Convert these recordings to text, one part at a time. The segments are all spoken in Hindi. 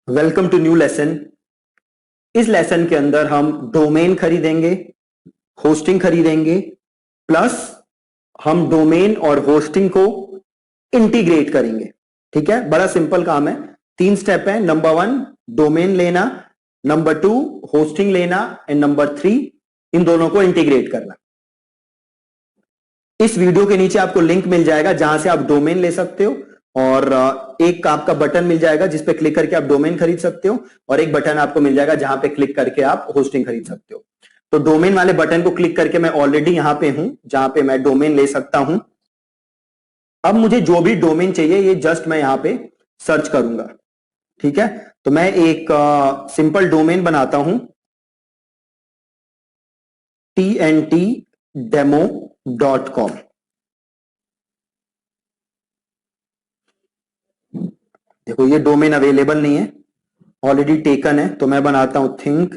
Welcome to new lesson. इस लेसन के अंदर हम डोमेन खरीदेंगे, होस्टिंग खरीदेंगे, प्लस हम डोमेन और होस्टिंग को इंटीग्रेट करेंगे। ठीक है, बड़ा सिंपल काम है। 3 स्टेप है। नंबर 1 डोमेन लेना, नंबर 2 होस्टिंग लेना एंड नंबर 3 इन दोनों को इंटीग्रेट करना। इस वीडियो के नीचे आपको लिंक मिल जाएगा जहां से आप डोमेन ले सकते हो और एक आपका बटन मिल जाएगा जिस पे क्लिक करके आप डोमेन खरीद सकते हो और एक बटन आपको मिल जाएगा जहां पे क्लिक करके आप होस्टिंग खरीद सकते हो। तो डोमेन वाले बटन को क्लिक करके मैं ऑलरेडी यहां पे हूं जहां पे मैं डोमेन ले सकता हूं। अब मुझे जो भी डोमेन चाहिए ये जस्ट मैं यहां पे सर्च करूंगा। ठीक है, तो मैं एक सिंपल डोमेन बनाता हूं, tntdemo.com। देखो ये डोमेन अवेलेबल नहीं है, ऑलरेडी टेकन है, तो मैं बनाता हूं थिंक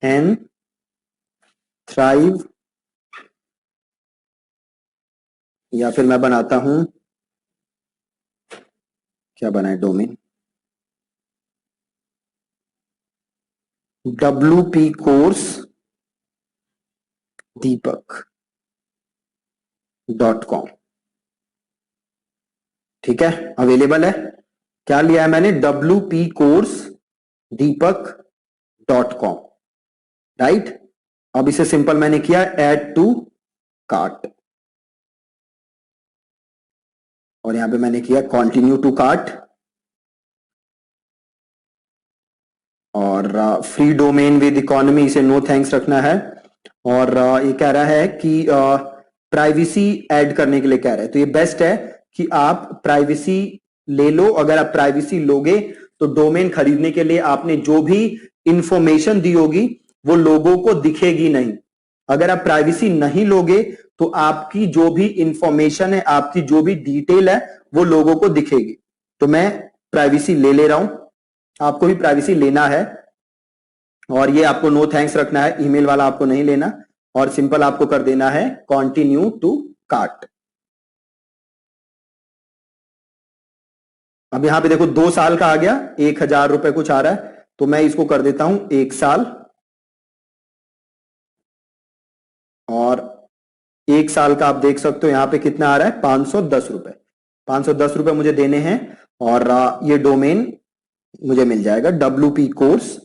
एंड थ्राइव, या फिर मैं बनाता हूं, क्या बनाए डोमेन, WP कोर्स दीपक.com। ठीक है, अवेलेबल है। क्या लिया है मैंने, WP कोर्स दीपक.com। राइट, अब इसे सिंपल मैंने किया ऐड टू कार्ट और यहां पे मैंने किया कंटिन्यू टू कार्ट और फ्री डोमेन विद इकोनॉमी इसे नो थैंक्स रखना है। और ये कह रहा है कि प्राइवेसी ऐड करने के लिए कह रहा है, तो ये बेस्ट है कि आप प्राइवेसी ले लो। अगर आप प्राइवेसी लोगे तो डोमेन खरीदने के लिए आपने जो भी इंफॉर्मेशन दी होगी वो लोगों को दिखेगी नहीं। अगर आप प्राइवेसी नहीं लोगे तो आपकी जो भी इंफॉर्मेशन है, आपकी जो भी डिटेल है वो लोगों को दिखेगी। तो मैं प्राइवेसी ले रहा हूं, आपको भी प्राइवेसी लेना है और ये आपको नो थैंक्स रखना है, ईमेल वाला आपको नहीं लेना और सिंपल आपको कर देना है कंटिन्यू टू कार्ट। अब यहां पे देखो 2 साल का आ गया, 1000 रुपए कुछ आ रहा है, तो मैं इसको कर देता हूं 1 साल और 1 साल का आप देख सकते हो यहां पे कितना आ रहा है, 510 रुपए। 510 रुपए मुझे देने हैं और ये डोमेन मुझे मिल जाएगा WP कोर्स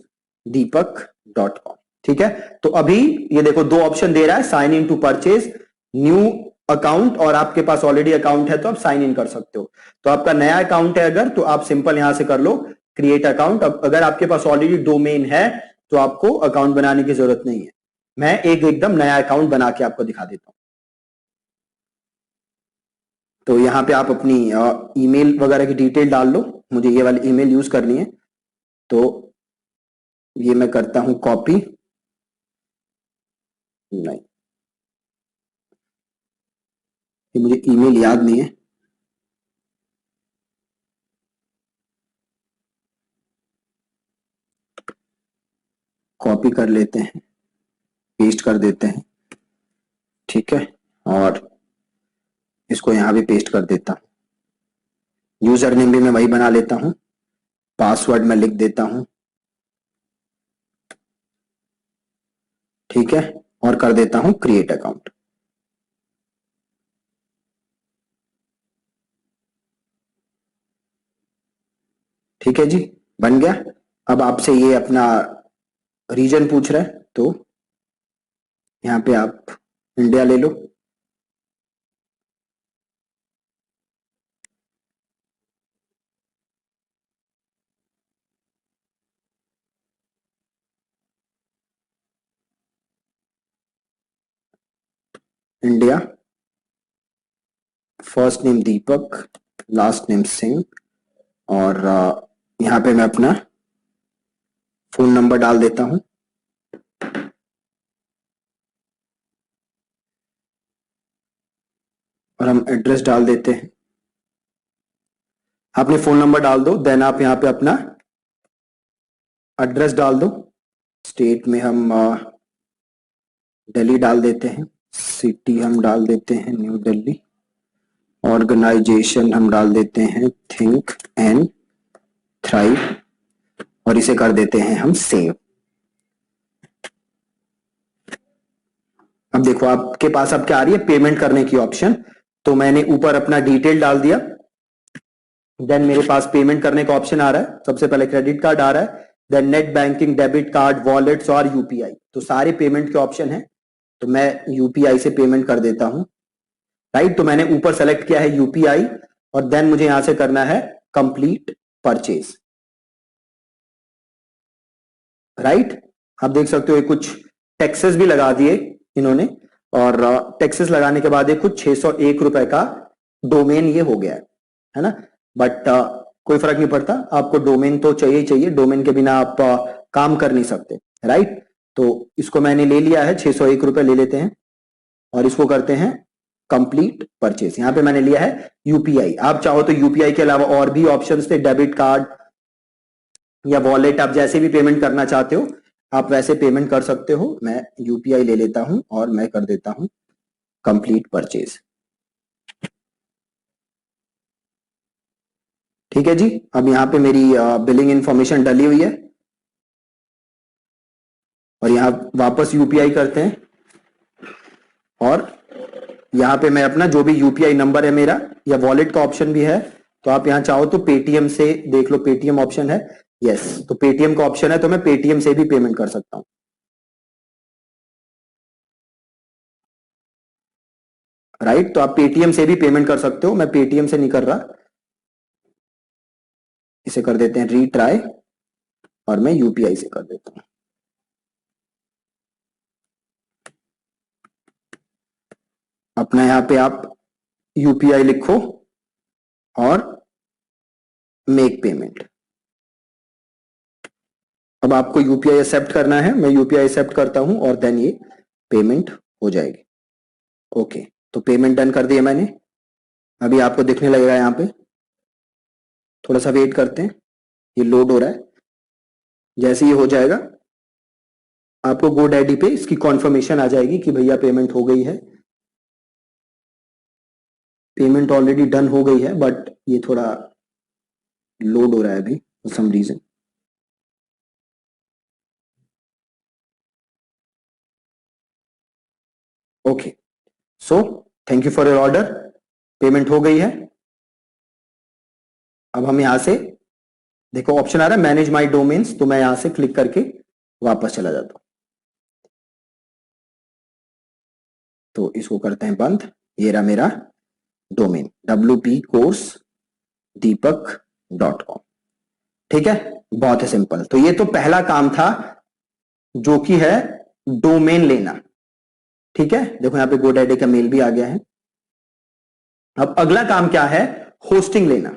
दीपक.com। ठीक है, तो अभी ये देखो 2 ऑप्शन दे रहा है, sign in to purchase, new account, और आपके पास ऑलरेडी अकाउंट है तो आप साइन इन कर सकते हो। तो आपका नया अकाउंट है अगर, तो आप सिंपल यहां से कर लो क्रिएट अकाउंट। अब अगर आपके पास ऑलरेडी डोमेन है तो आपको अकाउंट बनाने की जरूरत नहीं है। मैं एक एकदम नया अकाउंट बना के आपको दिखा देता हूं। तो यहां पे आप अपनी ईमेल वगैरह की डिटेल डाल लो, मुझे ये वाली ईमेल यूज करनी है, तो ये मैं करता हूं कॉपी, नहीं ये मुझे ईमेल याद नहीं है, कॉपी कर लेते हैं, पेस्ट कर देते हैं। ठीक है, और इसको यहां भी पेस्ट कर देता हूं। यूजर नेम भी मैं वही बना लेता हूं, पासवर्ड मैं लिख देता हूं। ठीक है, और कर देता हूं क्रिएट अकाउंट। ठीक है जी, बन गया। अब आपसे ये अपना रीजन पूछ रहा है, तो यहां पे आप इंडिया ले लो। इंडिया, फर्स्ट नेम दीपक, लास्ट नेम सिंह, और यहां पे मैं अपना फोन नंबर डाल देता हूं। और हम एड्रेस डाल देते हैं। आपने फोन नंबर डाल दो, देन आप यहां पे अपना एड्रेस डाल दो। स्टेट में हम दिल्ली डाल देते हैं, सिटी हम डाल देते हैं न्यू दिल्ली, ऑर्गेनाइजेशन हम डाल देते हैं थिंक एंड थ्राइव, और इसे कर देते हैं हम सेव। अब देखो आपके पास अब क्या आ रही है, पेमेंट करने की ऑप्शन। तो मैंने ऊपर अपना डिटेल डाल दिया, देन मेरे पास पेमेंट करने का ऑप्शन आ रहा है। सबसे पहले क्रेडिट कार्ड आ रहा है, then net banking, debit card, wallets और यूपीआई। तो सारे पेमेंट के ऑप्शन है, तो मैं यूपीआई से पेमेंट कर देता हूं। राइट, तो मैंने ऊपर सेलेक्ट किया है यूपीआई, और देन मुझे यहां से करना है कंप्लीट परचेज। राइट, आप देख सकते हो कुछ टैक्सेस भी लगा दिए इन्होंने, और टैक्सेस लगाने के बाद ये कुछ 601 रुपए का डोमेन ये हो गया है ना। बट कोई फर्क नहीं पड़ता, आपको डोमेन तो चाहिए ही चाहिए, डोमेन के बिना आप काम कर नहीं सकते। राइट, तो इसको मैंने ले लिया है, 601 रुपए ले लेते हैं और इसको करते हैं कंप्लीट परचेस। यहां पे मैंने लिया है यूपीआई। आप चाहो तो यूपीआई के अलावा और भी ऑप्शंस थे, डेबिट कार्ड या वॉलेट, आप जैसे भी पेमेंट करना चाहते हो आप वैसे पेमेंट कर सकते हो। मैं यूपीआई ले लेता हूं और मैं कर देता हूं कंप्लीट परचेज। ठीक है जी, अब यहां पे मेरी बिलिंग इंफॉर्मेशन डली हुई है, और यहां वापस यूपीआई करते हैं, और यहां पे मैं अपना जो भी यूपीआई नंबर है मेरा, या वॉलेट का ऑप्शन भी है, तो आप यहां चाहो तो पेटीएम से देख लो, पेटीएम ऑप्शन है। यस, तो पेटीएम का ऑप्शन है, तो मैं पेटीएम से भी पेमेंट कर सकता हूं। राइट, तो आप पेटीएम से भी पेमेंट कर सकते हो, मैं पेटीएम से नहीं कर रहा। इसे कर देते हैं रीट्राई, और मैं यूपीआई से कर देता हूं। अपना यहां पे आप यूपीआई लिखो और मेक पेमेंट। अब आपको यूपीआई एक्सेप्ट करना है, मैं यूपीआई एक्सेप्ट करता हूं और देन ये पेमेंट हो जाएगी। ओके, तो पेमेंट डन कर दिया मैंने। अभी आपको दिखने लगेगा यहां पे, थोड़ा सा वेट करते हैं, ये लोड हो रहा है। जैसे ये हो जाएगा आपको GoDaddy पे इसकी कॉन्फर्मेशन आ जाएगी कि भैया पेमेंट हो गई है। पेमेंट ऑलरेडी डन हो गई है, बट ये थोड़ा लोड हो रहा है अभी for some reason. Okay, so thank you for your order, payment हो गई है। अब हम यहां से देखो ऑप्शन आ रहा है मैनेज माई डोमेन्स, तो मैं यहां से क्लिक करके वापस चला जाता हूं। तो इसको करते हैं बंद। ये रहा मेरा डोमेन wpcoursedeepak.com। ठीक है, बहुत ही सिंपल। तो ये तो पहला काम था जो कि है डोमेन लेना। ठीक है, देखो यहां पे GoDaddy का मेल भी आ गया है। अब अगला काम क्या है, होस्टिंग लेना।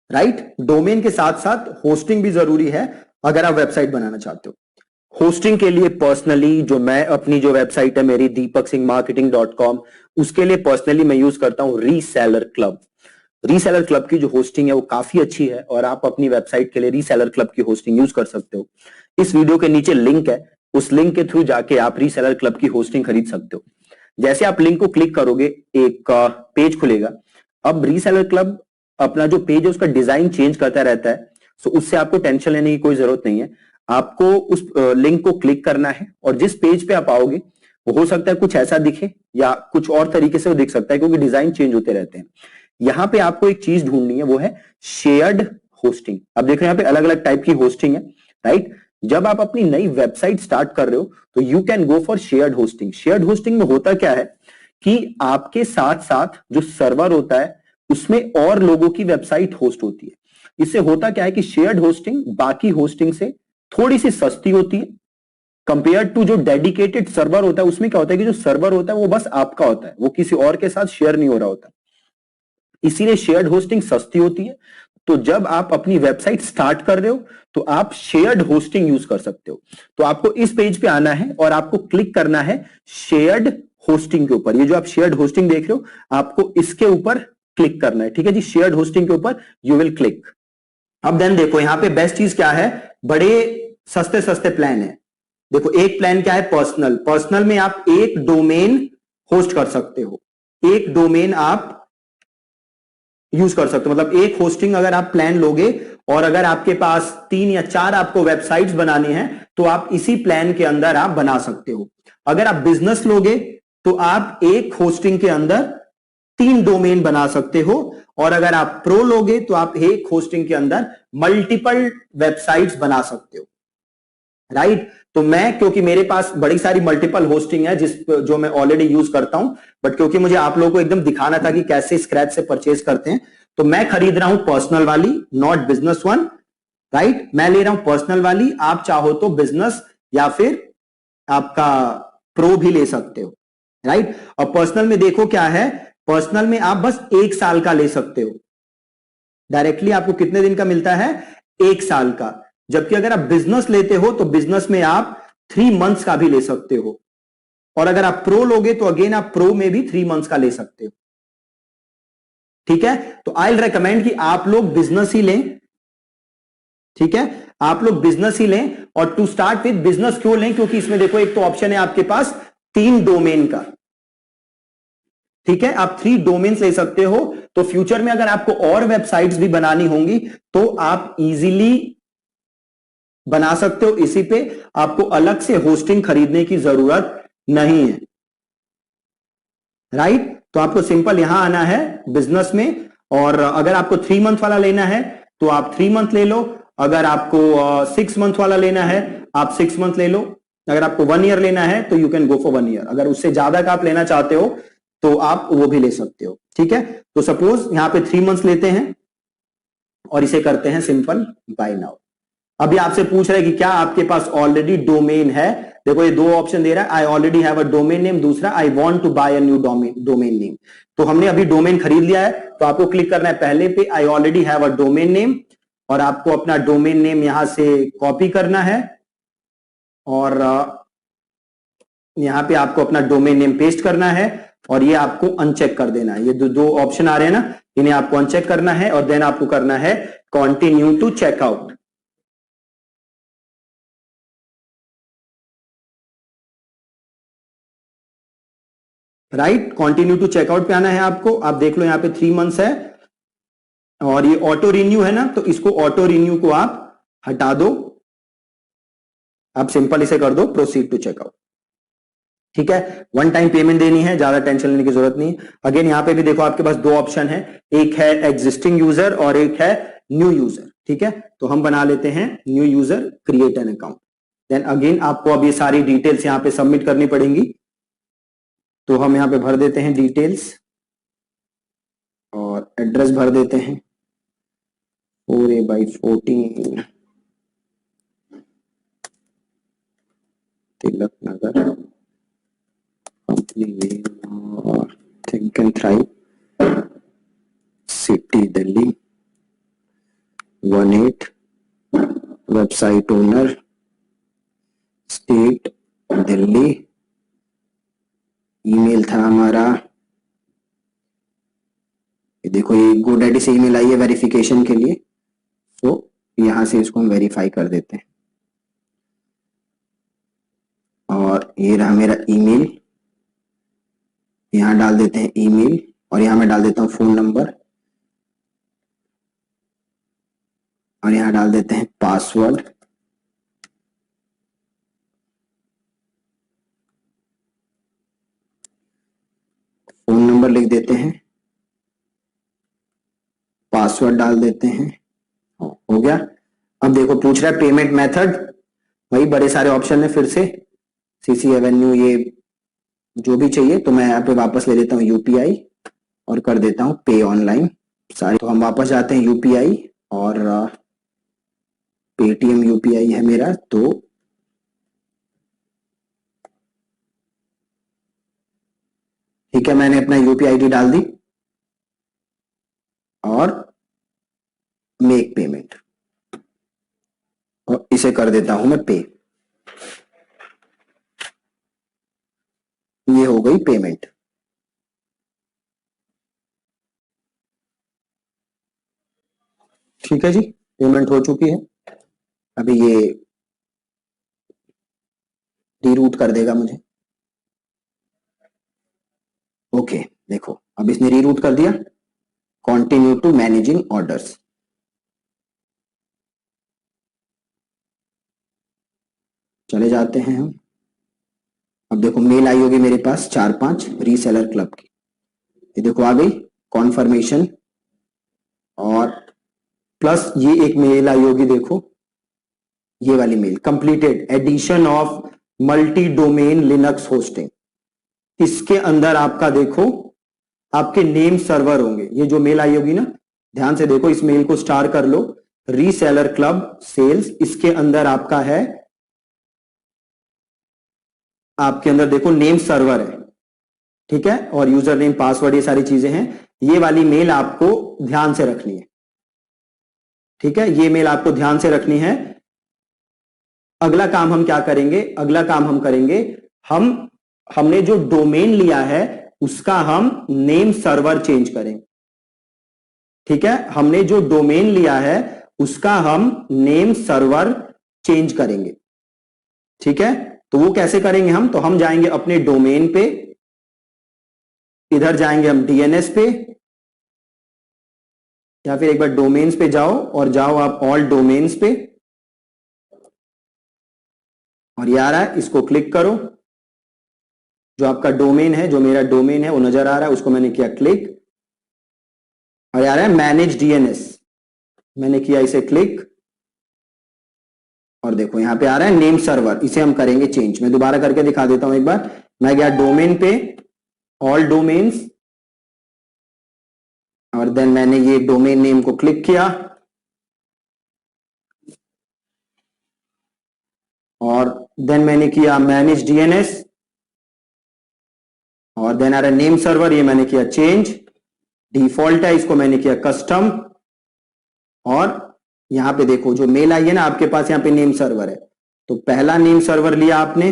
राइट, डोमेन के साथ साथ होस्टिंग भी जरूरी है अगर आप वेबसाइट बनाना चाहते हो। होस्टिंग के लिए पर्सनली जो मैं अपनी जो वेबसाइट है मेरी deepaksinghmarketing.com, उसके लिए पर्सनली मैं यूज करता हूं रीसेलर क्लब। रीसेलर क्लब की जो होस्टिंग है वो काफी अच्छी है, और आप अपनी वेबसाइट के लिए रीसेलर क्लब की होस्टिंग यूज कर सकते हो। इस वीडियो के नीचे लिंक है, उस लिंक के थ्रू जाके आप रीसेलर क्लब की होस्टिंग खरीद सकते हो। जैसे आप लिंक को क्लिक करोगे एक पेज खुलेगा। अब रीसेलर क्लब अपना जो पेज है उसका डिजाइन चेंज करता रहता है, सो उससे आपको टेंशन लेने की कोई जरूरत नहीं है। आपको उस लिंक को क्लिक करना है, और जिस पेज पे आप आओगे वो हो सकता है कुछ ऐसा दिखे या कुछ और तरीके से वो दिख सकता है, क्योंकि डिजाइन चेंज होते रहते हैं। यहां पे आपको एक चीज ढूंढनी है, वो है शेयर्ड होस्टिंग। अब देखो यहां पे अलग अलग टाइप की होस्टिंग है। राइट, जब आप अपनी नई वेबसाइट स्टार्ट कर रहे हो तो you can go for shared hosting. Shared hosting में होता क्या है कि आपके साथ साथ जो सर्वर होता है उसमें और लोगों की वेबसाइट होस्ट होती है। इससे होता क्या है कि शेयर्ड होस्टिंग बाकी होस्टिंग से थोड़ी सी सस्ती होती है कंपेयर टू जो डेडिकेटेड सर्वर होता है। उसमें क्या होता है कि जो सर्वर होता है वो बस आपका होता है, वो किसी और के साथ शेयर नहीं हो रहा होता। इसीलिए शेयर्ड होस्टिंग सस्ती होती है। तो जब आप अपनी वेबसाइट स्टार्ट कर रहे हो तो आप शेयर्ड होस्टिंग यूज कर सकते हो। तो आपको इस पेज पे आना है और आपको क्लिक करना है शेयर्ड होस्टिंग के ऊपर। ये जो आप शेयर्ड होस्टिंग देख रहे हो आपको इसके ऊपर क्लिक करना है। ठीक है जी, शेयर्ड होस्टिंग के ऊपर यू विल क्लिक। अब देन देखो यहां पे बेस्ट चीज क्या है, बड़े सस्ते सस्ते प्लान है। देखो एक प्लान क्या है, पर्सनल। पर्सनल में आप एक डोमेन होस्ट कर सकते हो, एक डोमेन आप यूज कर सकते हो। मतलब एक होस्टिंग अगर आप प्लान लोगे और अगर आपके पास 3 या 4 आपको वेबसाइट्स बनानी है तो आप इसी प्लान के अंदर आप बना सकते हो। अगर आप बिजनेस लोगे तो आप एक होस्टिंग के अंदर 3 डोमेन बना सकते हो, और अगर आप प्रो लोगे तो आप एक होस्टिंग के अंदर मल्टीपल वेबसाइट्स बना सकते हो, राइट। तो मैं, क्योंकि मेरे पास बड़ी सारी मल्टीपल होस्टिंग है जो मैं ऑलरेडी यूज करता हूं, बट क्योंकि मुझे आप लोगों को एकदम दिखाना था कि कैसे स्क्रैच से परचेज करते हैं, तो मैं खरीद रहा हूं पर्सनल वाली, नॉट बिजनेस वन, राइट। मैं ले रहा हूं पर्सनल वाली, आप चाहो तो बिजनेस या फिर आपका प्रो भी ले सकते हो, राइट। और पर्सनल में देखो क्या है, पर्सनल में आप बस 1 साल का ले सकते हो, डायरेक्टली आपको कितने दिन का मिलता है, 1 साल का। जबकि अगर आप बिजनेस लेते हो तो बिजनेस में आप 3 मंथ्स का भी ले सकते हो, और अगर आप प्रो लोगे तो अगेन आप प्रो में भी 3 मंथ्स का ले सकते हो, ठीक है। तो आई विल रेकमेंड कि आप लोग बिजनेस ही लें, ठीक है, आप लोग बिजनेस ही लें। और टू स्टार्ट विद बिजनेस क्यों लें, क्योंकि इसमें देखो एक तो ऑप्शन है आपके पास 3 डोमेन का, ठीक है, आप 3 डोमेन्स ले सकते हो। तो फ्यूचर में अगर आपको और वेबसाइट्स भी बनानी होंगी तो आप इजीली बना सकते हो, इसी पे आपको अलग से होस्टिंग खरीदने की जरूरत नहीं है, राइट। तो आपको सिंपल यहां आना है बिजनेस में, और अगर आपको 3 मंथ वाला लेना है तो आप 3 मंथ ले लो, अगर आपको 6 मंथ वाला लेना है आप 6 मंथ ले लो, अगर आपको 1 ईयर लेना है तो you can go for 1 year, अगर उससे ज्यादा का आप लेना चाहते हो तो आप वो भी ले सकते हो, ठीक है। तो सपोज यहां पे 3 मंथ्स लेते हैं और इसे करते हैं सिंपल बाय नाउ। अभी आपसे पूछ रहा है कि क्या आपके पास ऑलरेडी डोमेन है, देखो ये 2 ऑप्शन दे रहा है, I already have a domain name, दूसरा I want to buy a new domain name. तो हमने अभी डोमेन खरीद लिया है, तो आपको क्लिक करना है पहले पे, आई already have a domain name, और आपको अपना डोमेन नेम यहां से कॉपी करना है, और यहां पे आपको अपना डोमेन नेम पेस्ट करना है, और ये आपको अनचेक कर देना है। ये दो ऑप्शन आ रहे हैं ना, इन्हें आपको अनचेक करना है, और देन आपको करना है continue to checkout, right. Continue to checkout पे आना है आपको। आप देख लो यहाँ पे 3 मंथ्स है, और ये ऑटो रिन्यू है ना, तो इसको ऑटो रिन्यू को आप हटा दो, आप सिंपल इसे कर दो प्रोसीड टू चेकआउट, ठीक है। 1 टाइम पेमेंट देनी है, ज्यादा टेंशन लेने की जरूरत नहीं। अगेन यहाँ पे भी देखो आपके पास 2 ऑप्शन है, एक है एग्जिस्टिंग यूजर और एक है न्यू यूजर, ठीक है। तो हम बना लेते हैं new user, create an account. Then again आपको अब ये सारी डिटेल्स यहाँ पे सबमिट करनी पड़ेंगी, तो हम यहाँ पे भर देते हैं डिटेल्स, और एड्रेस भर देते हैं 4A/14 तिलक नगर, कंपनी और think and thrive, city Delhi 18, website owner state Delhi, email था हमारा, ये देखो ये GoDaddy से ईमेल आई है वेरिफिकेशन के लिए, तो यहां से इसको हम वेरीफाई कर देते हैं, और ये रहा मेरा ईमेल, यहां डाल देते हैं ईमेल, और यहां मैं डाल देता हूं फोन नंबर, और यहां डाल देते हैं पासवर्ड, फोन नंबर लिख देते हैं, पासवर्ड डाल देते हैं, हो गया। अब देखो पूछ रहा है पेमेंट मेथड, वही बड़े सारे ऑप्शन है, फिर से सीसी एवेन्यू, ये जो भी चाहिए, तो मैं यहाँ पे वापस ले लेता हूँ यूपीआई और कर देता हूँ पे ऑनलाइन सारे। तो हम वापस जाते हैं यूपीआई, और पेटीएम यूपीआई है मेरा, तो ठीक है, मैंने अपना यूपीआई आईडी डाल दी, और मेक पेमेंट, और इसे कर देता हूं मैं पे, ये हो गई पेमेंट, ठीक है जी, पेमेंट हो चुकी है। अभी ये रीरूट कर देगा मुझे, ओके। देखो अब इसने रीरूट कर दिया, कंटिन्यू टू मैनेजिंग ऑर्डर्स, चले जाते हैं हम। अब देखो मेल आई होगी मेरे पास 4-5 रीसेलर क्लब की, ये देखो आ गई कॉन्फर्मेशन, और प्लस ये एक मेल आई होगी, देखो ये वाली mail, completed edition of multi domain Linux hosting. इसके अंदर आपका देखो आपके नेम सर्वर होंगे, ये जो मेल आई होगी ना, ध्यान से देखो, इस मेल को स्टार कर लो, रीसेलर क्लब सेल्स, इसके अंदर आपका है, आपके अंदर देखो नेम सर्वर है, ठीक है, और यूजर नेम पासवर्ड ये सारी चीजें हैं। ये वाली मेल आपको ध्यान से रखनी है, ठीक है, ये मेल आपको ध्यान से रखनी है। अगला काम हम क्या करेंगे, अगला काम हम करेंगे, हमने जो डोमेन लिया है उसका हम नेम सर्वर चेंज करेंगे, ठीक है, हमने जो डोमेन लिया है उसका हम नेम सर्वर चेंज करेंगे, ठीक है। तो वो कैसे करेंगे हम, तो हम जाएंगे अपने डोमेन पे, इधर जाएंगे हम डीएनएस पे, या फिर एक बार डोमेन्स पे जाओ और जाओ आप ऑल डोमेन्स पे, और ये आ रहा है, इसको क्लिक करो, जो आपका डोमेन है, जो मेरा डोमेन है वो नजर आ रहा है, उसको मैंने किया क्लिक, और आ रहा है मैनेज डीएनएस, मैंने किया इसे क्लिक, और देखो यहां पे आ रहा है नेम सर्वर, इसे हम करेंगे चेंज। मैं दोबारा करके दिखा देता हूं एक बार, मैं गया डोमेन पे, ऑल डोमेन्स, और देन मैंने ये डोमेन नेम को क्लिक किया, और देन मैंने किया मैनेज डीएनएस, और देन आ रहा है नेम सर्वर, ये मैंने किया चेंज, डिफॉल्ट है इसको मैंने किया कस्टम, और यहां पे देखो जो मेल आई है ना आपके पास, यहां पे नेम सर्वर है, तो पहला नेम सर्वर लिया आपने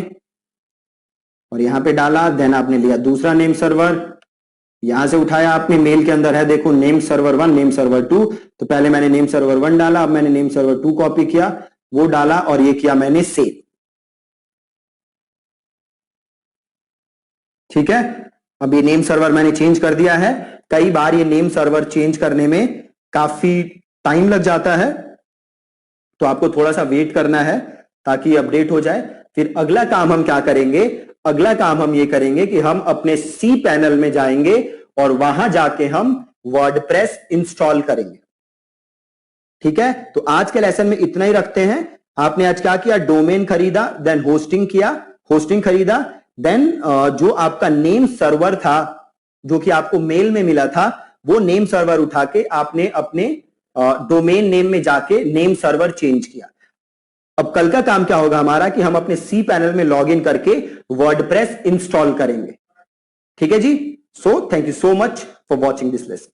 और यहां पे डाला, देन आपने लिया दूसरा नेम सर्वर, यहां से उठाया आपने, मेल के अंदर है देखो नेम सर्वर 1 नेम सर्वर 2, तो पहले मैंने नेम सर्वर 1 डाला, अब मैंने नेम सर्वर 2 कॉपी किया, वो डाला, और ये किया मैंने सेव, ठीक है। अब ये नेम सर्वर मैंने चेंज कर दिया है। कई बार ये नेम सर्वर चेंज करने में काफी टाइम लग जाता है, तो आपको थोड़ा सा वेट करना है ताकि अपडेट हो जाए। फिर अगला काम हम क्या करेंगे, अगला काम हम ये करेंगे कि हम अपने सी पैनल में जाएंगे और वहां जाके हम वर्डप्रेस इंस्टॉल करेंगे, ठीक है। तो आज के लेसन में इतना ही रखते हैं। आपने आज क्या किया, डोमेन खरीदा, देन होस्टिंग किया, होस्टिंग खरीदा, देन जो आपका नेम सर्वर था जो कि आपको मेल में मिला था, वो नेम सर्वर उठा के आपने अपने डोमेन नेम में जाके नेम सर्वर चेंज किया। अब कल का काम क्या होगा हमारा कि हम अपने सी पैनल में लॉग इन करके वर्डप्रेस इंस्टॉल करेंगे, ठीक है जी। So thank you so much for watching this lesson.